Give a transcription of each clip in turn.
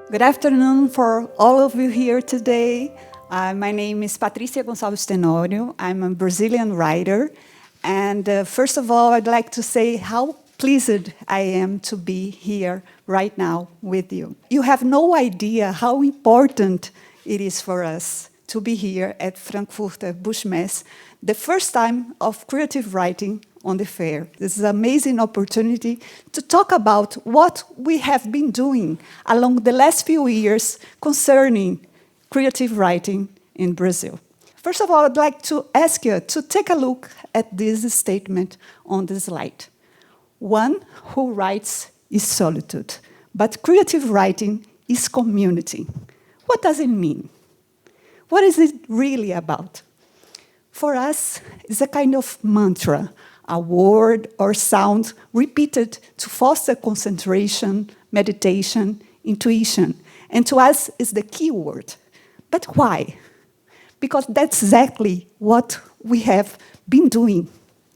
Good afternoon for all of you here today. My name is Patricia Tenório. I'm a Brazilian writer. And first of all, I'd like to say how pleased I am to be here right now with you. You have no idea how important it is for us to be here at Frankfurt Bushmesse, the first time of creative writing on the fair. This is an amazing opportunity to talk about what we have been doing along the last few years concerning creative writing in Brazil. First of all, I'd like to ask you to take a look at this statement on the slide. One who writes is solitude, but creative writing is community. What does it mean? What is it really about? For us, it's a kind of mantra, a word or sound repeated to foster concentration, meditation, intuition. And to us, it's the key word. But why? Because that's exactly what we have been doing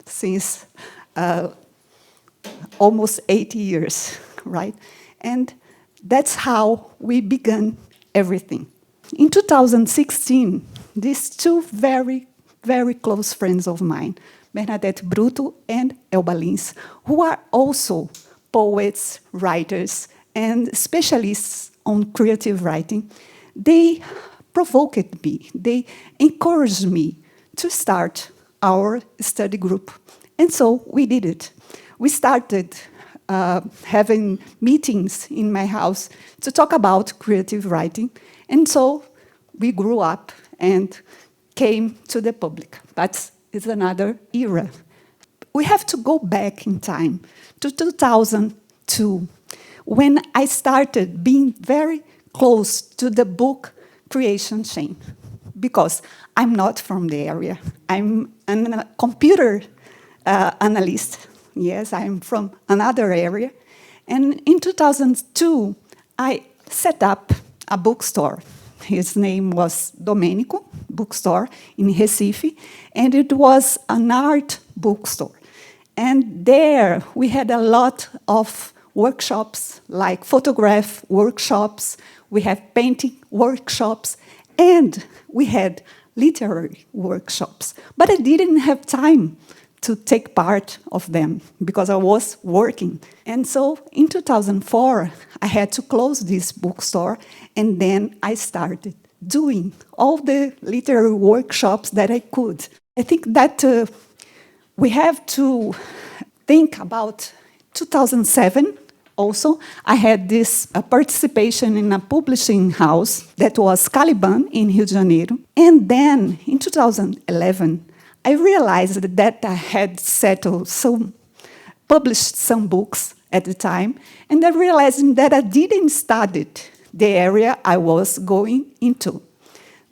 since almost 80 years, right? And that's how we began everything. In 2016, these two very close friends of mine, Bernadette Bruto and Elba Lins, who are also poets, writers, and specialists on creative writing, they provoked me, they encouraged me to start our study group. And so we did it. We started having meetings in my house to talk about creative writing. And so we grew up and came to the public. But it's another era. We have to go back in time to 2002, when I started being very close to the book creation chain, because I'm not from the area. I'm a computer analyst. Yes, I'm from another area. And in 2002, I set up a bookstore. His name was Domenico Bookstore in Recife, and it was an art bookstore. And there we had a lot of workshops, like photograph workshops, we have painting workshops, and we had literary workshops. But I didn't have time to take part of them because I was working. And so in 2004, I had to close this bookstore, and then I started doing all the literary workshops that I could. I think that we have to think about 2007 also. I had this participation in a publishing house that was Caliban in Rio de Janeiro. And then in 2011, I realized that I had published some books at the time, and I realized that I didn't study the area I was going into.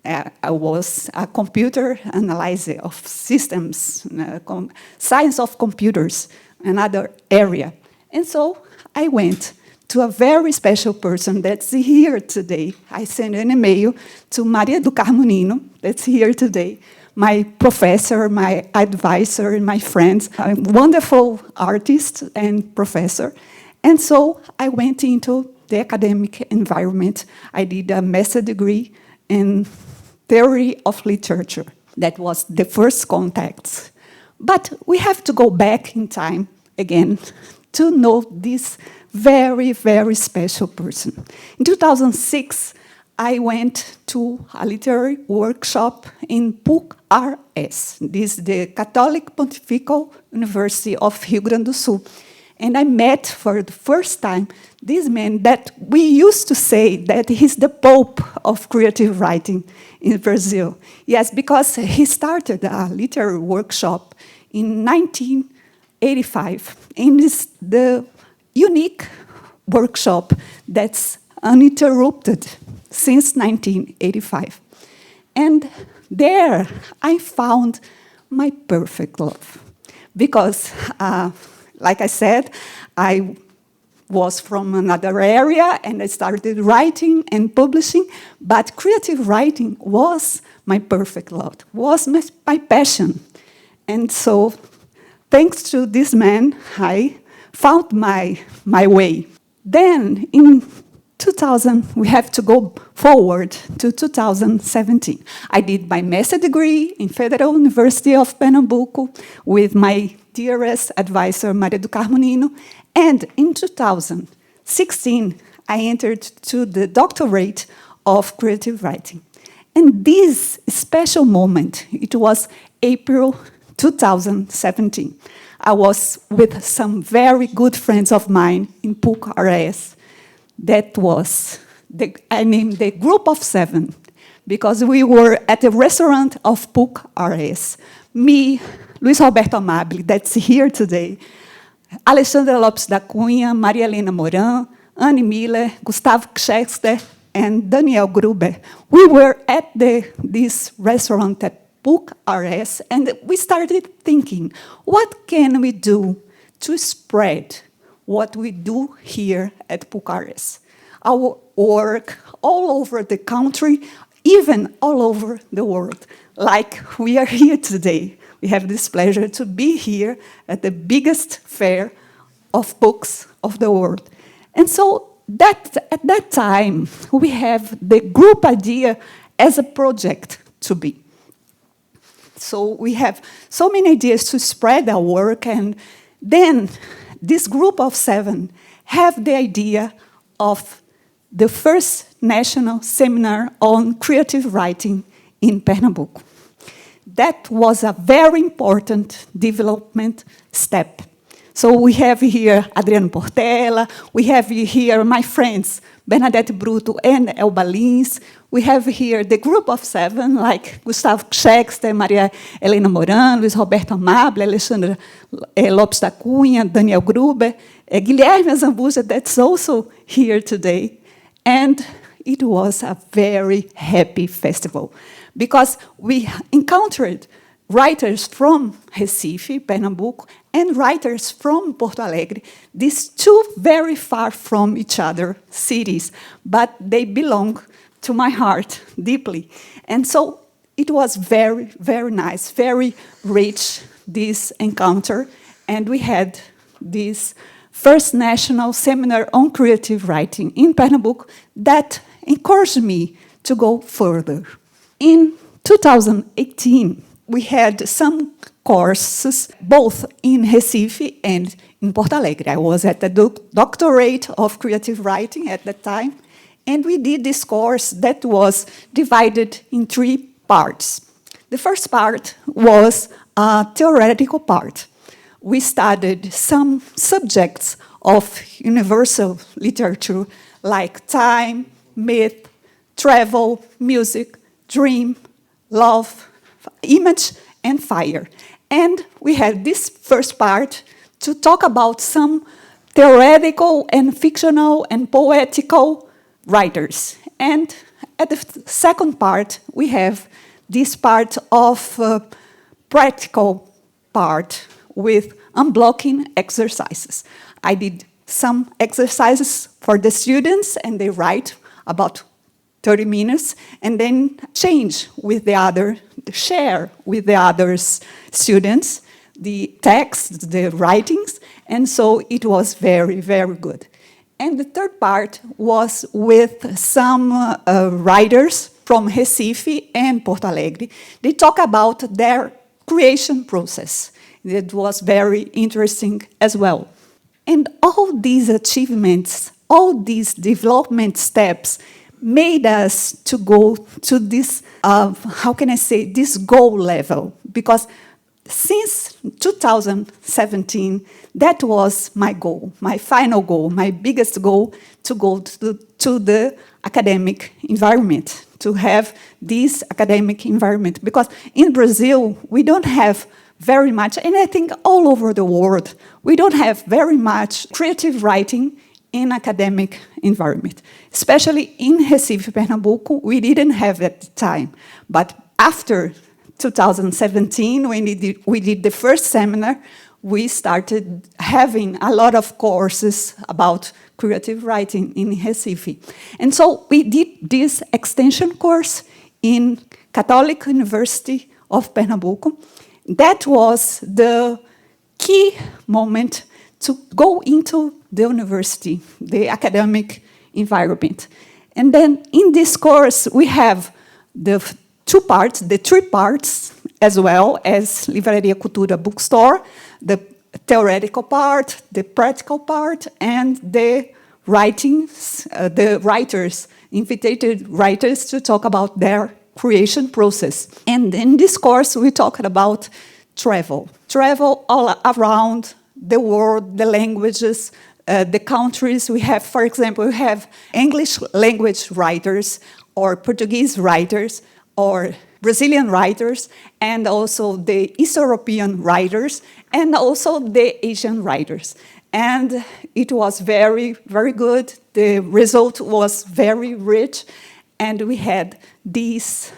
I was a computer analyzer of systems, science of computers, another area. And so I went to a very special person that's here today. I sent an email to Maria do Carmo Nino, that's here today, my professor, my advisor, my friends, a wonderful artist and professor. And so I went into the academic environment. I did a master's degree in theory of literature. That was the first contact. But we have to go back in time again to know this very special person. In 2006, I went to a literary workshop in PUC-RS. This is the Catholic Pontifical University of Rio Grande do Sul. And I met for the first time this man that we used to say that he's the Pope of creative writing in Brazil. Yes, because he started a literary workshop in 1985. And it's the unique workshop that's uninterrupted since 1985. And there I found my perfect love. Because, like I said, I was from another area and I started writing and publishing, but creative writing was my perfect love, was my passion. And so, thanks to this man, I found my way. Then, in 2000, we have to go forward to 2017. I did my master's degree in Federal University of Pernambuco with my dearest advisor, Maria do Carmo Nino, and in 2016, I entered to the doctorate of creative writing. And this special moment, it was April 2017. I was with some very good friends of mine in PUC RS. That was, I named the Group of Seven, because we were at the restaurant of PUC RS. Me, Luis Roberto Amabile, that's here today, Alexandra Lopes da Cunha, Maria Helena Moran, Anne Miller, Gustavo Kschester, and Daniel Gruber. We were at this restaurant at PUC RS, and we started thinking, what can we do to spread what we do here at PUC RS? Our work all over the country, even all over the world, like we are here today. We have this pleasure to be here at the biggest fair of books of the world. And so at that time, we have the group idea as a project to be. So we have so many ideas to spread our work, and then this group of seven have the idea of the first national seminar on creative writing in Pernambuco. That was a very important development step. So we have here Adriano Portela, we have here my friends Bernadette Bruto and Elba Lins. We have here the group of seven, like Gustavo Kschester, Maria Helena Moran, Luis Roberto Amabile, Alexandra Lopes da Cunha, Daniel Gruber, Guilherme Zambuja, that's also here today. And it was a very happy festival, because we encountered writers from Recife, Pernambuco, and writers from Porto Alegre, these two very far from each other cities, but they belong to my heart deeply. And so it was very, very nice, very rich, this encounter, and we had this first national seminar on creative writing in Pernambuco that encouraged me to go further. In 2018, we had some courses both in Recife and in Porto Alegre. I was at the doctorate of creative writing at that time, and we did this course that was divided in three parts. The first part was a theoretical part. We studied some subjects of universal literature like time, myth, travel, music, dream, love, image, and fire. And we had this first part to talk about some theoretical and fictional and poetical writers. And at the second part, we have this part of practical part with unblocking exercises. I did some exercises for the students, and they write about 30 minutes, and then share with the other students the text, the writings, and so it was very, very good. And the third part was with some writers from Recife and Porto Alegre. They talk about their creation process. It was very interesting as well. And all these achievements, all these development steps made us to go to this, this goal level. Because since 2017, that was my goal, my final goal, my biggest goal, to go to the academic environment, to have this academic environment. Because in Brazil, we don't have very much, and I think all over the world, we don't have very much creative writing in academic environment. Especially in Recife, Pernambuco, we didn't have at the time. But after 2017, when we did the first seminar, we started having a lot of courses about creative writing in Recife. And so we did this extension course in Catholic University of Pernambuco. That was the key moment to go into the university, the academic environment. And then in this course, we have the three parts, as well as Livraria Cultura bookstore, the theoretical part, the practical part, and the writings, the writers, invited writers to talk about their creation process. And in this course, we talked about travel all around the world, the languages, the countries. We have, for example, we have English language writers, or Portuguese writers, or Brazilian writers, and also the East European writers, and also the Asian writers. And it was very, very good. The result was very rich, and we had this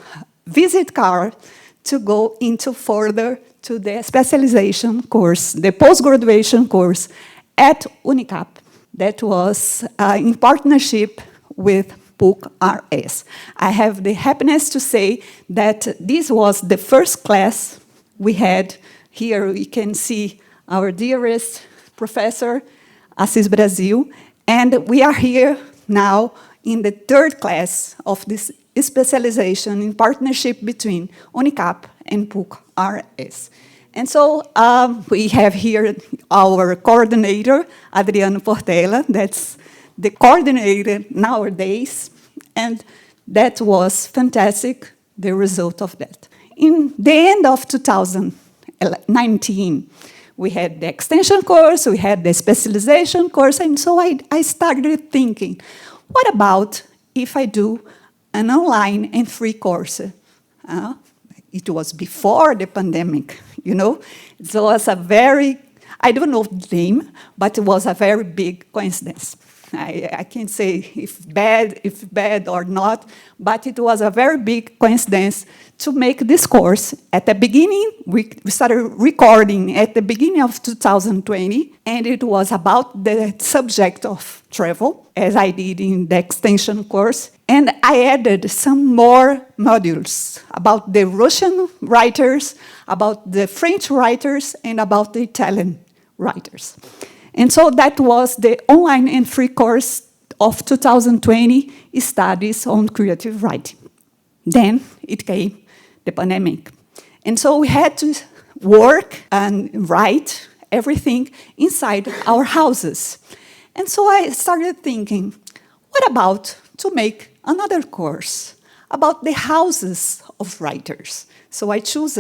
visit card to go into further to the specialization course, the post-graduation course at Unicap. That was in partnership with PUC RS. I have the happiness to say that this was the first class we had. Here we can see our dearest professor, Assis Brasil, and we are here now in the third class of this specialization in partnership between Unicap and PUC RS. And so we have here our coordinator, Adriano Portela, that's the coordinator nowadays, and that was fantastic, the result of that. In the end of 2019, we had the extension course, we had the specialization course, and so I started thinking, what about if I do an online and free course? It was before the pandemic, you know? It was a very, I don't know the name, but it was a very big coincidence. I can't say if bad or not, but it was a very big coincidence to make this course. At the beginning, we started recording at the beginning of 2020, and it was about the subject of travel, as I did in the extension course. And I added some more modules about the Russian writers, about the French writers, and about the Italian writers. And so that was the online and free course of 2020, Studies on Creative Writing. Then it came the pandemic. And so we had to work and write everything inside our houses. And so I started thinking, what about to make another course about the houses of writers? So I chose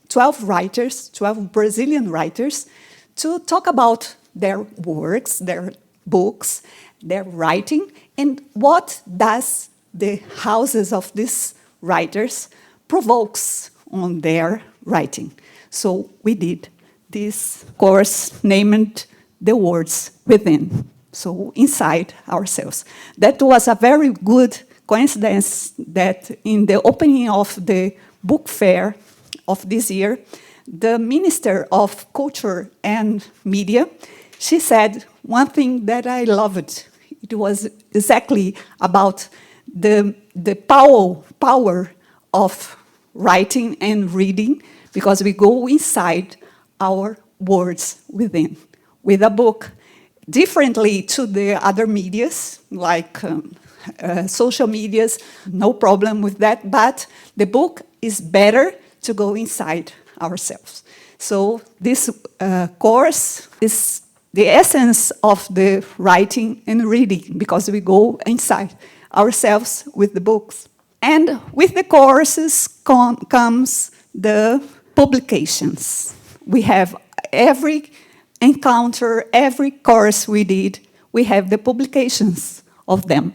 12 writers, 12 Brazilian writers, to talk about their works, their books, their writing, and what does the houses of these writers provokes on their writing. So we did this course named The Words Within, so inside ourselves. That was a very good coincidence that in the opening of the book fair of this year, the Minister of Culture and Media, she said one thing that I loved. It was exactly about the power of writing and reading, because we go inside our words within. With a book, differently to the other medias, like social medias, no problem with that, but the book is better to go inside ourselves. So this course is the essence of the writing and reading, because we go inside ourselves with the books. And with the courses comes the publications. We have every encounter, every course we did, we have the publications of them.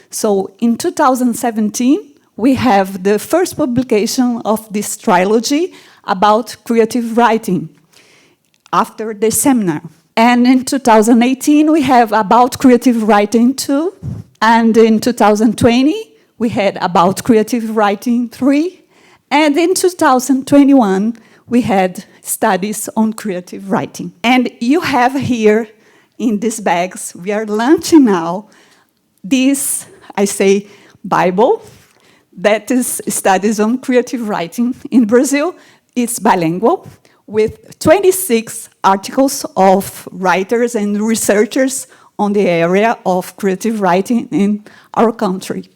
So in 2017, we have the first publication of this trilogy about creative writing after the seminar. And in 2018, we have about creative writing 2. And in 2020, we had about creative writing 3. And in 2021, we had studies on creative writing. And you have here in these bags, we are launching now this, I say, Bible, that is studies on creative writing in Brazil. It's bilingual, with 26 articles of writers and researchers on the area of creative writing in our country.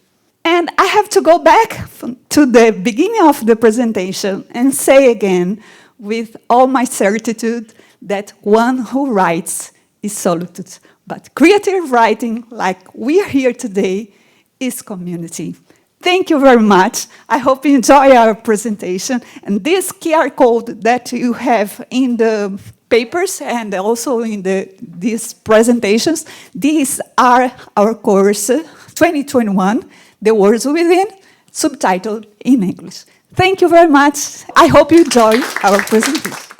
And I have to go back to the beginning of the presentation and say again, with all my certitude, that one who writes is solitude. But creative writing, like we are here today, is community. Thank you very much. I hope you enjoy our presentation. And this QR code that you have in the papers and also in these presentations, these are our course 2021, The Words Within, subtitled in English. Thank you very much. I hope you enjoy our presentation.